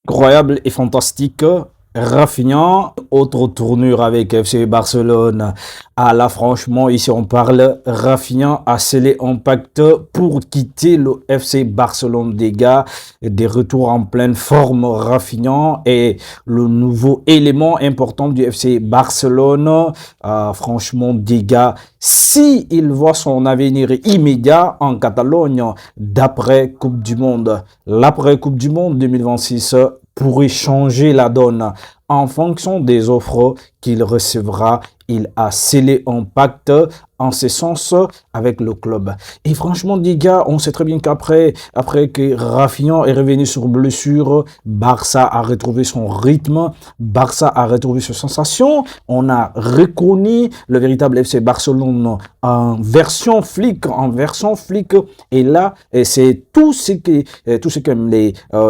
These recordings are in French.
Incroyable et fantastique. Rafinha, autre tournure avec FC Barcelone. Ah là, franchement, ici on parle. Rafinha a scellé un pacte pour quitter le FC Barcelone, des gars. Des retours en pleine forme. Rafinha est le nouveau élément important du FC Barcelone. Ah, franchement, des gars, si il voit son avenir immédiat en Catalogne d'après Coupe du Monde, l'après Coupe du Monde 2026 pourrait changer la donne en fonction des offres qu'il recevra. Il a scellé un pacte en ce sens avec le club. Et franchement, les gars, on sait très bien après que Rafinha est revenu sur blessure, Barça a retrouvé son rythme, Barça a retrouvé ses sensations. On a reconnu le véritable FC Barcelone en version flic. Et là, c'est tout ce que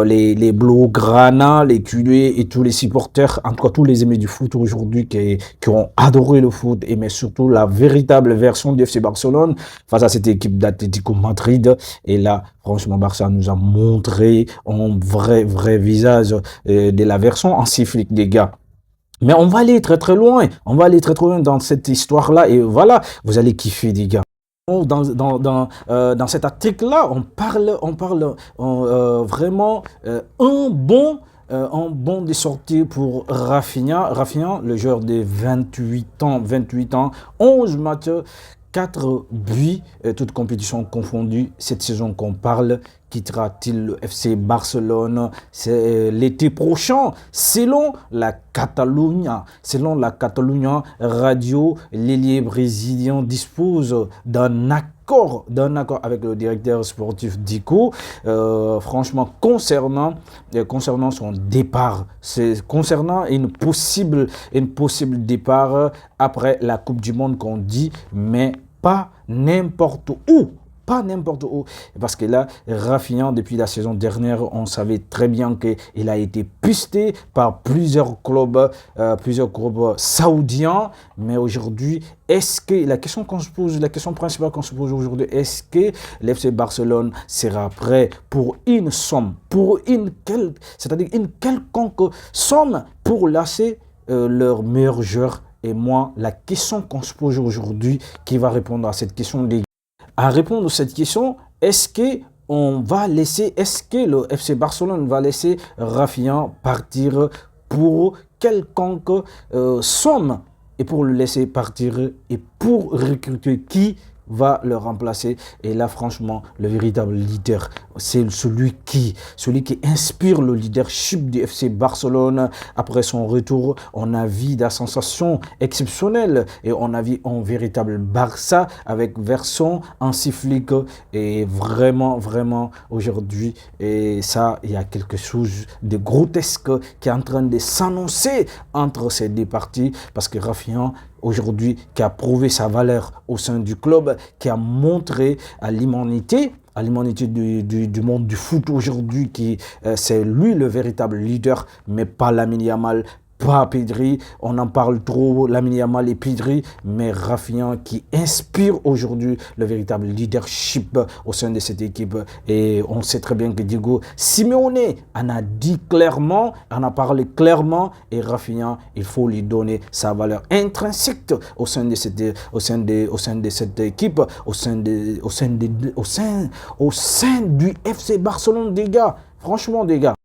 les Blaugrana, les culés et tous les supporters, en tout cas tous les amis du foot aujourd'hui qui ont adoré le foot, et mais surtout la véritable version du FC Barcelone face à cette équipe d'Atlético Madrid. Et là, franchement, Barça nous a montré un vrai visage de la version anti-flic, les gars. Mais on va aller très très loin. On va aller très très loin dans cette histoire-là. Et voilà, vous allez kiffer, les gars. Dans cet article-là, on parle vraiment un bon des sorties pour Rafinha. Rafinha, le joueur de 28 ans, 11 matchs, 4 buts, toutes compétitions confondues. Cette saison qu'on parle, quittera-t-il le FC Barcelone l'été prochain? Selon la Catalunya Radio, l'ailier brésilien dispose d'un accord avec le directeur sportif Dico, franchement concernant son départ, c'est concernant une possible départ après la Coupe du Monde qu'on dit, mais pas n'importe où. Pas n'importe où. Parce que là, Rafinha, depuis la saison dernière, on savait très bien qu'il a été pisté par plusieurs clubs saoudiens. Mais aujourd'hui, est-ce que la question principale qu'on se pose aujourd'hui, est-ce que l'FC Barcelone sera prêt pour une somme, c'est-à-dire une quelconque somme pour lasser leur meilleur joueur? Et moi, la question qu'on se pose aujourd'hui, qui va répondre à cette question, à répondre à cette question, est-ce que le FC Barcelone va laisser Rafinha partir pour quelconque somme, et pour le laisser partir et pour recruter qui va le remplacer? Et là, franchement, le véritable leader, c'est celui qui inspire le leadership du FC Barcelone. Après son retour, on a vu des sensations exceptionnelles et on a vu un véritable Barça avec version anti-flic. Et vraiment aujourd'hui, et ça, il y a quelque chose de grotesque qui est en train de s'annoncer entre ces deux parties, parce que Rafinha, aujourd'hui, qui a prouvé sa valeur au sein du club, qui a montré à l'humanité du monde du foot aujourd'hui, c'est lui le véritable leader, mais pas Lamine Yamal, pas Pedri. On en parle trop, Lamine Yamal et Pedri, mais Rafinha qui inspire aujourd'hui le véritable leadership au sein de cette équipe. Et on sait très bien que Diego Simeone en a dit clairement, en a parlé clairement, et Rafinha, il faut lui donner sa valeur intrinsèque au sein de cette équipe, au sein du FC Barcelone, des gars. Franchement, des gars.